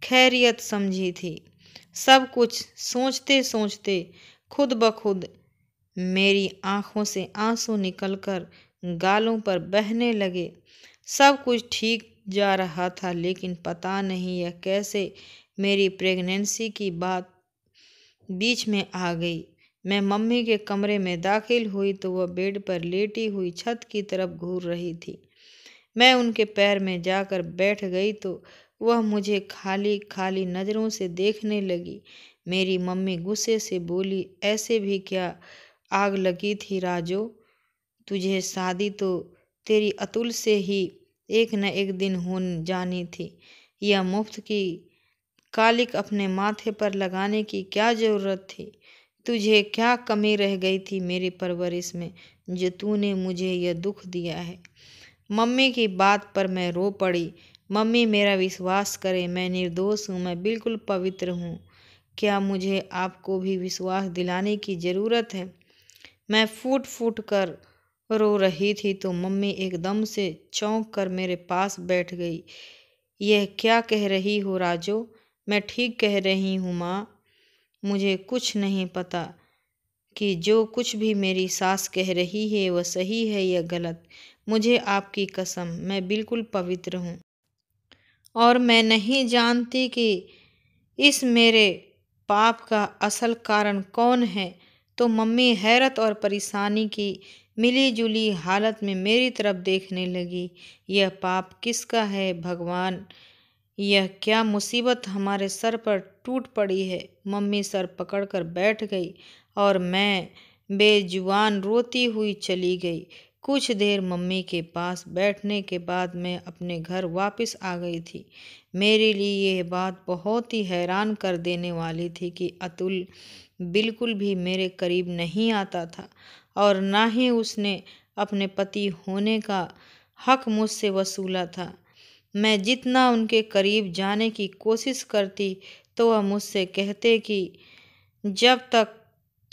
खैरियत समझी थी। सब कुछ सोचते सोचते खुद ब खुद मेरी आँखों से आंसू निकलकर गालों पर बहने लगे। सब कुछ ठीक जा रहा था, लेकिन पता नहीं यह कैसे मेरी प्रेगनेंसी की बात बीच में आ गई। मैं मम्मी के कमरे में दाखिल हुई तो वह बेड पर लेटी हुई छत की तरफ घूर रही थी। मैं उनके पैर में जाकर बैठ गई तो वह मुझे खाली खाली नज़रों से देखने लगी। मेरी मम्मी गुस्से से बोली, ऐसे भी क्या आग लगी थी राजो? तुझे शादी तो तेरी अतुल से ही एक न एक दिन हो जानी थी। यह मुफ्त की कालिक अपने माथे पर लगाने की क्या ज़रूरत थी? तुझे क्या कमी रह गई थी मेरी परवरिश में जो तूने मुझे यह दुख दिया है? मम्मी की बात पर मैं रो पड़ी। मम्मी, मेरा विश्वास करें, मैं निर्दोष हूँ, मैं बिल्कुल पवित्र हूँ। क्या मुझे आपको भी विश्वास दिलाने की ज़रूरत है? मैं फूट फूट कर रो रही थी तो मम्मी एकदम से चौंक कर मेरे पास बैठ गई। यह क्या कह रही हो राजो? मैं ठीक कह रही हूँ माँ। मुझे कुछ नहीं पता कि जो कुछ भी मेरी सास कह रही है वह सही है या गलत। मुझे आपकी कसम, मैं बिल्कुल पवित्र हूँ और मैं नहीं जानती कि इस मेरे पाप का असल कारण कौन है। तो मम्मी हैरत और परेशानी की मिली जुली हालत में मेरी तरफ देखने लगी। यह पाप किसका है भगवान? यह क्या मुसीबत हमारे सर पर टूट पड़ी है? मम्मी सर पकड़कर बैठ गई और मैं बेजुबान रोती हुई चली गई। कुछ देर मम्मी के पास बैठने के बाद मैं अपने घर वापस आ गई थी। मेरे लिए यह बात बहुत ही हैरान कर देने वाली थी कि अतुल बिल्कुल भी मेरे करीब नहीं आता था और ना ही उसने अपने पति होने का हक मुझसे वसूला था। मैं जितना उनके करीब जाने की कोशिश करती तो वह मुझसे कहते कि जब तक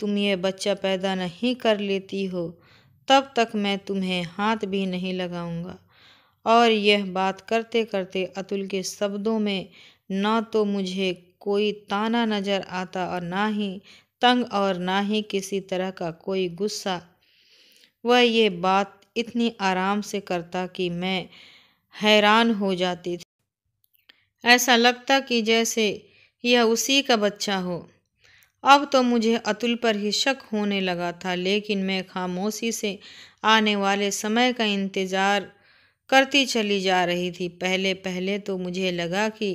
तुम ये बच्चा पैदा नहीं कर लेती हो तब तक मैं तुम्हें हाथ भी नहीं लगाऊंगा। और यह बात करते करते अतुल के शब्दों में ना तो मुझे कोई ताना नज़र आता और ना ही तंग और ना ही किसी तरह का कोई गुस्सा। वह ये बात इतनी आराम से करता कि मैं हैरान हो जाती थी। ऐसा लगता कि जैसे यह उसी का बच्चा हो। अब तो मुझे अतुल पर ही शक होने लगा था, लेकिन मैं खामोशी से आने वाले समय का इंतज़ार करती चली जा रही थी। पहले पहले तो मुझे लगा कि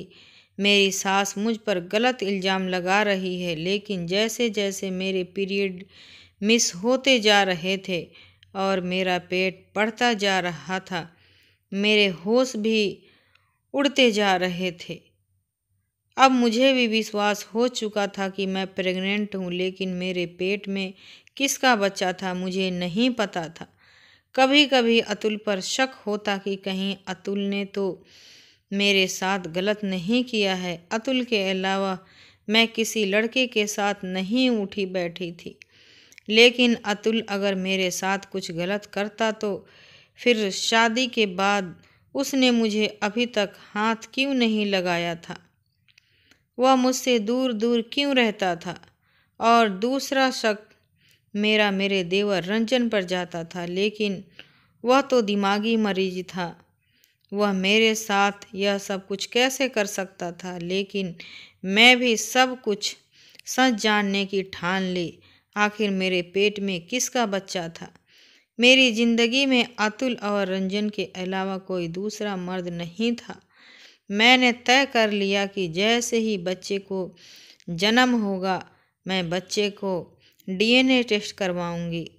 मेरी सास मुझ पर गलत इल्ज़ाम लगा रही है, लेकिन जैसे जैसे मेरे पीरियड मिस होते जा रहे थे और मेरा पेट बढ़ता जा रहा था, मेरे होश भी उड़ते जा रहे थे। अब मुझे भी विश्वास हो चुका था कि मैं प्रेग्नेंट हूँ, लेकिन मेरे पेट में किसका बच्चा था मुझे नहीं पता था। कभी कभी अतुल पर शक होता कि कहीं अतुल ने तो मेरे साथ गलत नहीं किया है। अतुल के अलावा मैं किसी लड़के के साथ नहीं उठी बैठी थी। लेकिन अतुल अगर मेरे साथ कुछ गलत करता तो फिर शादी के बाद उसने मुझे अभी तक हाथ क्यों नहीं लगाया था? वह मुझसे दूर दूर क्यों रहता था? और दूसरा शक मेरा मेरे देवर रंजन पर जाता था, लेकिन वह तो दिमागी मरीज था। वह मेरे साथ यह सब कुछ कैसे कर सकता था? लेकिन मैं भी सब कुछ सच जानने की ठान ली। आखिर मेरे पेट में किसका बच्चा था? मेरी जिंदगी में अतुल और रंजन के अलावा कोई दूसरा मर्द नहीं था। मैंने तय कर लिया कि जैसे ही बच्चे को जन्म होगा, मैं बच्चे को डीएनए टेस्ट करवाऊंगी।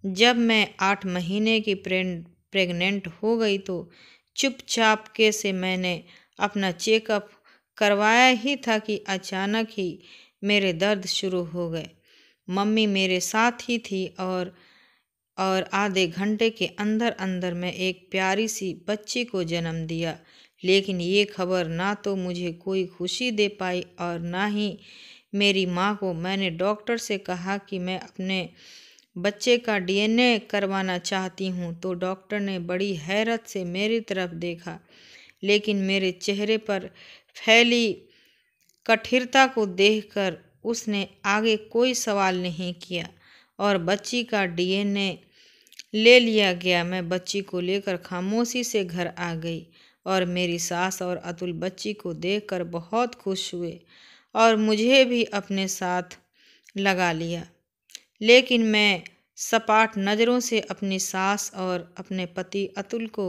जब मैं 8 महीने की प्रेग्नेंट हो गई तो चुपचाप के से मैंने अपना चेकअप करवाया ही था कि अचानक ही मेरे दर्द शुरू हो गए। मम्मी मेरे साथ ही थी और आधे घंटे के अंदर अंदर मैं एक प्यारी सी बच्ची को जन्म दिया। लेकिन ये खबर ना तो मुझे कोई खुशी दे पाई और ना ही मेरी माँ को। मैंने डॉक्टर से कहा कि मैं अपने बच्चे का डीएनए करवाना चाहती हूँ, तो डॉक्टर ने बड़ी हैरत से मेरी तरफ देखा, लेकिन मेरे चेहरे पर फैली कठिरता को देखकर उसने आगे कोई सवाल नहीं किया और बच्ची का डीएनए ले लिया गया। मैं बच्ची को लेकर खामोशी से घर आ गई और मेरी सास और अतुल बच्ची को देखकर बहुत खुश हुए और मुझे भी अपने साथ लगा लिया। लेकिन मैं सपाट नज़रों से अपनी सास और अपने पति अतुल को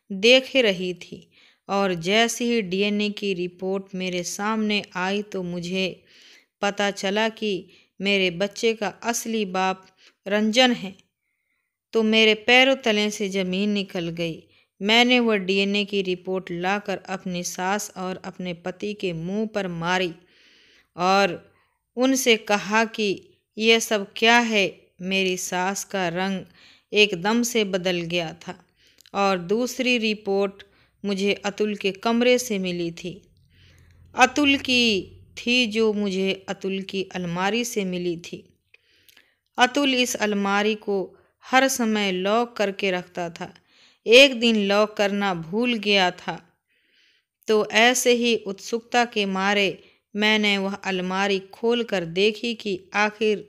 देख रही थी और जैसे ही डीएनए की रिपोर्ट मेरे सामने आई तो मुझे पता चला कि मेरे बच्चे का असली बाप रंजन है, तो मेरे पैरों तले से ज़मीन निकल गई। मैंने वह डीएनए की रिपोर्ट लाकर अपनी सास और अपने पति के मुंह पर मारी और उनसे कहा कि यह सब क्या है। मेरी सास का रंग एकदम से बदल गया था और दूसरी रिपोर्ट मुझे अतुल के कमरे से मिली थी। अतुल की थी जो मुझे अतुल की अलमारी से मिली थी। अतुल इस अलमारी को हर समय लॉक करके रखता था। एक दिन लॉक करना भूल गया था, तो ऐसे ही उत्सुकता के मारे मैंने वह अलमारी खोल कर देखी कि आखिर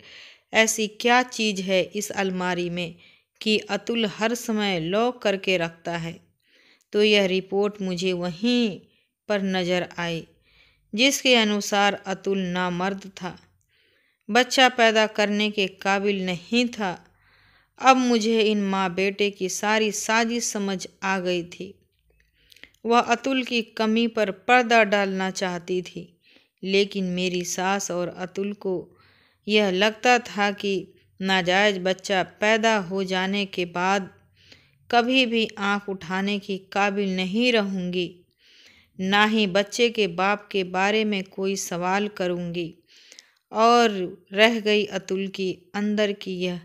ऐसी क्या चीज़ है इस अलमारी में कि अतुल हर समय लॉक करके रखता है। तो यह रिपोर्ट मुझे वहीं पर नज़र आई, जिसके अनुसार अतुल नामर्द था, बच्चा पैदा करने के काबिल नहीं था। अब मुझे इन माँ बेटे की सारी साजिश समझ आ गई थी। वह अतुल की कमी पर पर्दा डालना चाहती थी, लेकिन मेरी सास और अतुल को यह लगता था कि नाजायज़ बच्चा पैदा हो जाने के बाद कभी भी आंख उठाने की काबिल नहीं रहूँगी, ना ही बच्चे के बाप के बारे में कोई सवाल करूँगी। और रह गई अतुल की अंदर की यह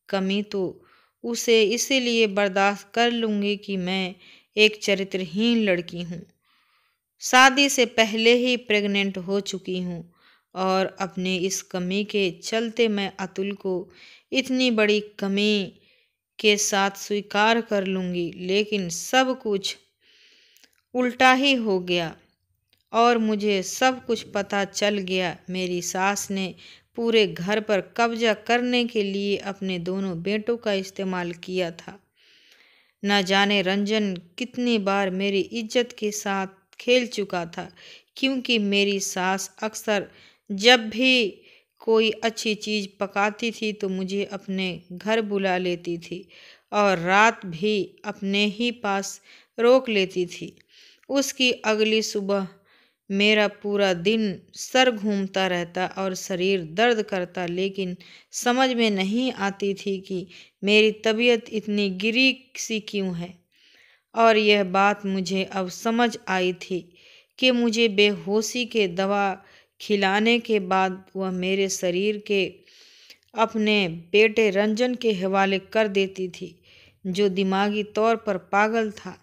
कमी, तो उसे इसीलिए बर्दाश्त कर लूँगी कि मैं एक चरित्रहीन लड़की हूँ, शादी से पहले ही प्रेग्नेंट हो चुकी हूँ और अपनी इस कमी के चलते मैं अतुल को इतनी बड़ी कमी के साथ स्वीकार कर लूँगी। लेकिन सब कुछ उल्टा ही हो गया और मुझे सब कुछ पता चल गया। मेरी सास ने पूरे घर पर कब्जा करने के लिए अपने दोनों बेटों का इस्तेमाल किया था। न जाने रंजन कितनी बार मेरी इज्जत के साथ खेल चुका था, क्योंकि मेरी सास अक्सर जब भी कोई अच्छी चीज़ पकाती थी तो मुझे अपने घर बुला लेती थी और रात भी अपने ही पास रोक लेती थी। उसकी अगली सुबह मेरा पूरा दिन सर घूमता रहता और शरीर दर्द करता, लेकिन समझ में नहीं आती थी कि मेरी तबीयत इतनी गिरी सी क्यों है। और यह बात मुझे अब समझ आई थी कि मुझे बेहोशी के दवा खिलाने के बाद वह मेरे शरीर के अपने बेटे रंजन के हवाले कर देती थी, जो दिमागी तौर पर पागल था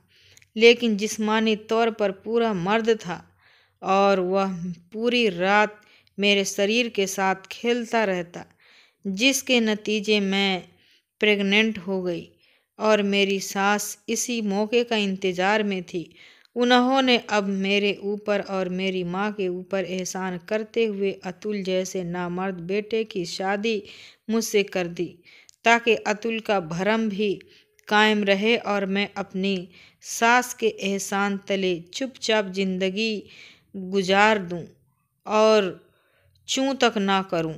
लेकिन जिस्मानी तौर पर पूरा मर्द था। और वह पूरी रात मेरे शरीर के साथ खेलता रहता, जिसके नतीजे मैं प्रेग्नेंट हो गई और मेरी सास इसी मौके का इंतज़ार में थी। उन्होंने अब मेरे ऊपर और मेरी माँ के ऊपर एहसान करते हुए अतुल जैसे नामर्द बेटे की शादी मुझसे कर दी, ताकि अतुल का भरम भी कायम रहे और मैं अपनी सास के एहसान तले चुपचाप जिंदगी गुजार दूं और चूं तक ना करूं।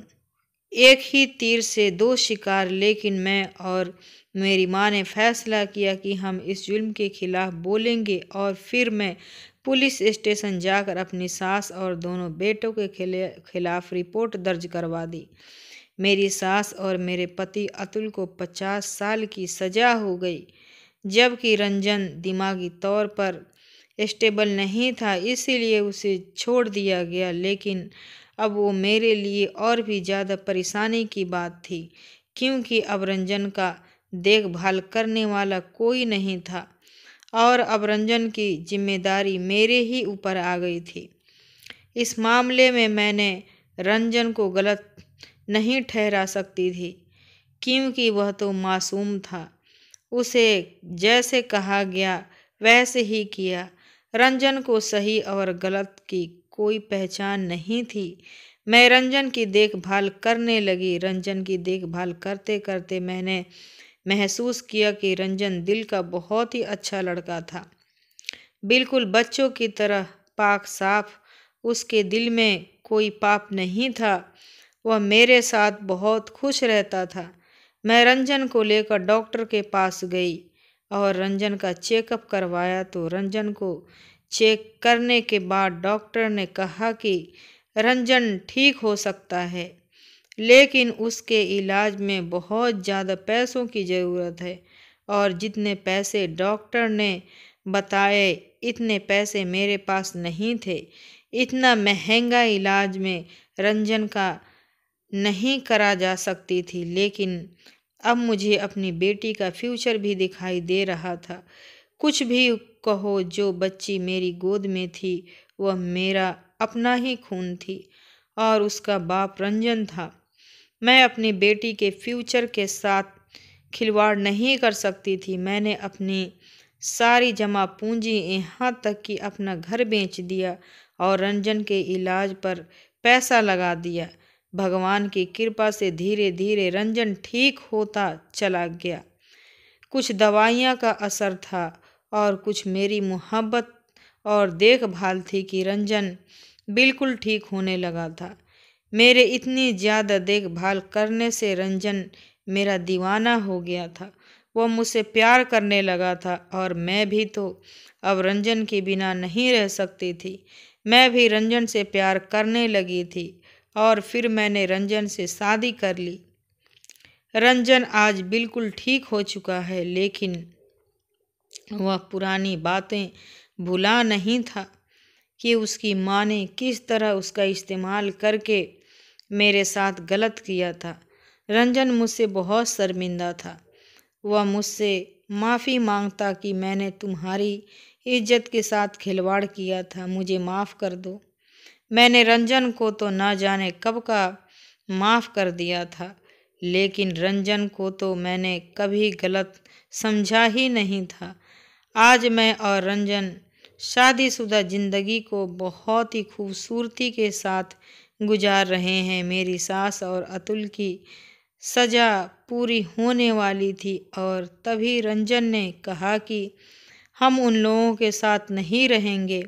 एक ही तीर से दो शिकार। लेकिन मैं और मेरी माँ ने फैसला किया कि हम इस जुल्म के खिलाफ बोलेंगे और फिर मैं पुलिस स्टेशन जाकर अपनी सास और दोनों बेटों के खिलाफ रिपोर्ट दर्ज करवा दी। मेरी सास और मेरे पति अतुल को 50 साल की सज़ा हो गई, जबकि रंजन दिमागी तौर पर स्टेबल नहीं था, इसीलिए उसे छोड़ दिया गया। लेकिन अब वो मेरे लिए और भी ज़्यादा परेशानी की बात थी, क्योंकि अब रंजन का देखभाल करने वाला कोई नहीं था और अब रंजन की जिम्मेदारी मेरे ही ऊपर आ गई थी। इस मामले में मैंने रंजन को गलत नहीं ठहरा सकती थी, क्योंकि वह तो मासूम था। उसे जैसे कहा गया वैसे ही किया। रंजन को सही और गलत की कोई पहचान नहीं थी। मैं रंजन की देखभाल करने लगी। रंजन की देखभाल करते करते मैंने महसूस किया कि रंजन दिल का बहुत ही अच्छा लड़का था, बिल्कुल बच्चों की तरह पाक साफ। उसके दिल में कोई पाप नहीं था। वह मेरे साथ बहुत खुश रहता था। मैं रंजन को लेकर डॉक्टर के पास गई और रंजन का चेकअप करवाया तो रंजन को चेक करने के बाद डॉक्टर ने कहा कि रंजन ठीक हो सकता है, लेकिन उसके इलाज में बहुत ज़्यादा पैसों की ज़रूरत है और जितने पैसे डॉक्टर ने बताए इतने पैसे मेरे पास नहीं थे। इतना महंगा इलाज में रंजन का नहीं करा जा सकती थी। लेकिन अब मुझे अपनी बेटी का फ्यूचर भी दिखाई दे रहा था। कुछ भी कहो, जो बच्ची मेरी गोद में थी वह मेरा अपना ही खून थी और उसका बाप रंजन था। मैं अपनी बेटी के फ्यूचर के साथ खिलवाड़ नहीं कर सकती थी। मैंने अपनी सारी जमा पूंजी, यहाँ तक कि अपना घर बेच दिया और रंजन के इलाज पर पैसा लगा दिया। भगवान की कृपा से धीरे धीरे रंजन ठीक होता चला गया। कुछ दवाइयाँ का असर था और कुछ मेरी मोहब्बत और देखभाल थी कि रंजन बिल्कुल ठीक होने लगा था। मेरे इतनी ज़्यादा देखभाल करने से रंजन मेरा दीवाना हो गया था। वह मुझसे प्यार करने लगा था और मैं भी तो अब रंजन के बिना नहीं रह सकती थी। मैं भी रंजन से प्यार करने लगी थी और फिर मैंने रंजन से शादी कर ली। रंजन आज बिल्कुल ठीक हो चुका है, लेकिन वह पुरानी बातें भुला नहीं था कि उसकी माँ ने किस तरह उसका इस्तेमाल करके मेरे साथ गलत किया था। रंजन मुझसे बहुत शर्मिंदा था। वह मुझसे माफ़ी मांगता कि मैंने तुम्हारी इज्जत के साथ खिलवाड़ किया था, मुझे माफ़ कर दो। मैंने रंजन को तो ना जाने कब का माफ़ कर दिया था, लेकिन रंजन को तो मैंने कभी गलत समझा ही नहीं था। आज मैं और रंजन शादीशुदा ज़िंदगी को बहुत ही खूबसूरती के साथ गुजार रहे हैं। मेरी सास और अतुल की सज़ा पूरी होने वाली थी और तभी रंजन ने कहा कि हम उन लोगों के साथ नहीं रहेंगे।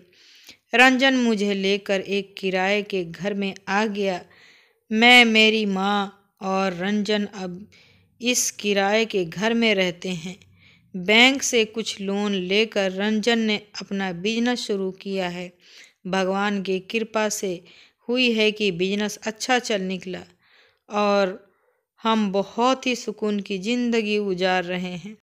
रंजन मुझे लेकर एक किराए के घर में आ गया। मैं, मेरी माँ और रंजन अब इस किराए के घर में रहते हैं। बैंक से कुछ लोन लेकर रंजन ने अपना बिजनेस शुरू किया है। भगवान की कृपा से हुई है कि बिजनेस अच्छा चल निकला और हम बहुत ही सुकून की ज़िंदगी गुजार रहे हैं।